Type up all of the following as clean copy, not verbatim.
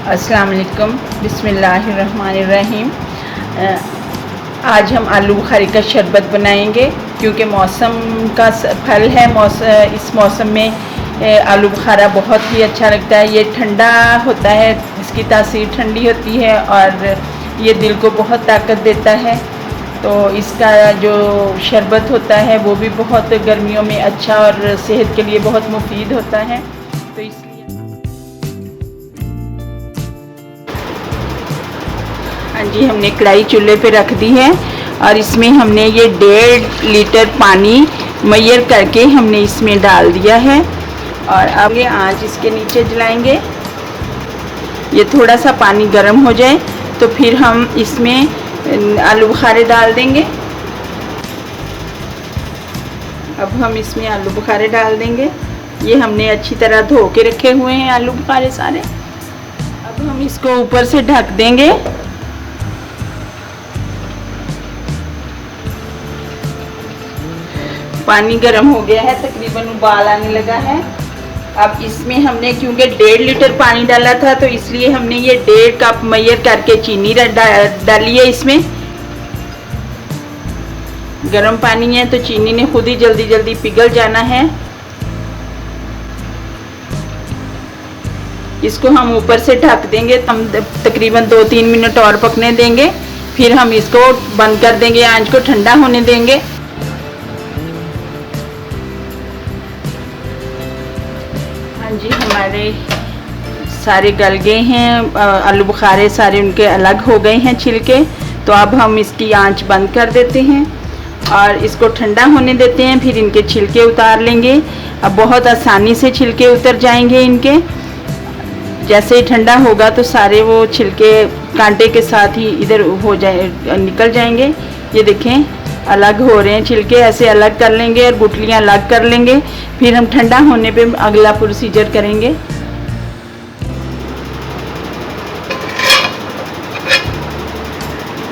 अस्सलाम वालेकुम, बिस्मिल्लाहिर्रहमानिर्रहीम। आज हम आलू बुखारे का शरबत बनाएंगे क्योंकि मौसम का फल है। इस मौसम में आलू बुखारा बहुत ही अच्छा लगता है। ये ठंडा होता है, इसकी तासीर ठंडी होती है और ये दिल को बहुत ताकत देता है। तो इसका जो शरबत होता है वो भी बहुत गर्मियों में अच्छा और सेहत के लिए बहुत मुफीद होता है। तो इसलिए हाँ जी, हमने कढ़ाई चूल्हे पे रख दी है और इसमें हमने ये 1.5 लीटर पानी मैयर करके हमने इसमें डाल दिया है। और अब ये आंच इसके नीचे जलाएंगे। ये थोड़ा सा पानी गर्म हो जाए तो फिर हम इसमें आलू बुखारे डाल देंगे। अब हम इसमें आलू बुखारे डाल देंगे। ये हमने अच्छी तरह धो के रखे हुए हैं आलू बुखारे सारे। अब हम इसको ऊपर से ढक देंगे। पानी गर्म हो गया है, तकरीबन उबाल आने लगा है। अब इसमें हमने क्योंकि 1.5 लीटर पानी डाला था तो इसलिए हमने ये 1.5 कप मैयर करके चीनी डाली है। इसमें गर्म पानी है तो चीनी ने खुद ही जल्दी जल्दी पिघल जाना है। इसको हम ऊपर से ढक देंगे, हम तकरीबन 2-3 मिनट और पकने देंगे। फिर हम इसको बंद कर देंगे, आंच को ठंडा होने देंगे। हाँ जी, हमारे सारे गल गए हैं आलू बुखारे, सारे उनके अलग हो गए हैं छिलके। तो अब हम इसकी आंच बंद कर देते हैं और इसको ठंडा होने देते हैं। फिर इनके छिलके उतार लेंगे। अब बहुत आसानी से छिलके उतर जाएंगे इनके। जैसे ही ठंडा होगा तो सारे वो छिलके कांटे के साथ ही इधर हो जाए, निकल जाएंगे। ये देखें, अलग हो रहे हैं छिलके। ऐसे अलग कर लेंगे और गुठलियाँ अलग कर लेंगे। फिर हम ठंडा होने पे अगला प्रोसीजर करेंगे।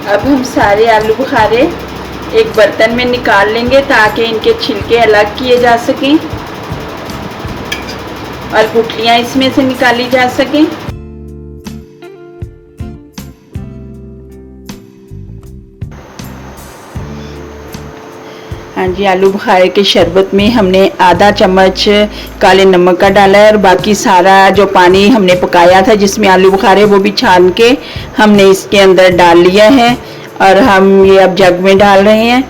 अब हम सारे आलू बुखारे एक बर्तन में निकाल लेंगे ताकि इनके छिलके अलग किए जा सकें और गुठलियाँ इसमें से निकाली जा सकें। हाँ जी, आलू बुखारे के शरबत में हमने आधा चम्मच काले नमक का डाला है और बाकी सारा जो पानी हमने पकाया था जिसमें आलू बुखारे वो भी छान के हमने इसके अंदर डाल लिया है। और हम ये अब जग में डाल रहे हैं।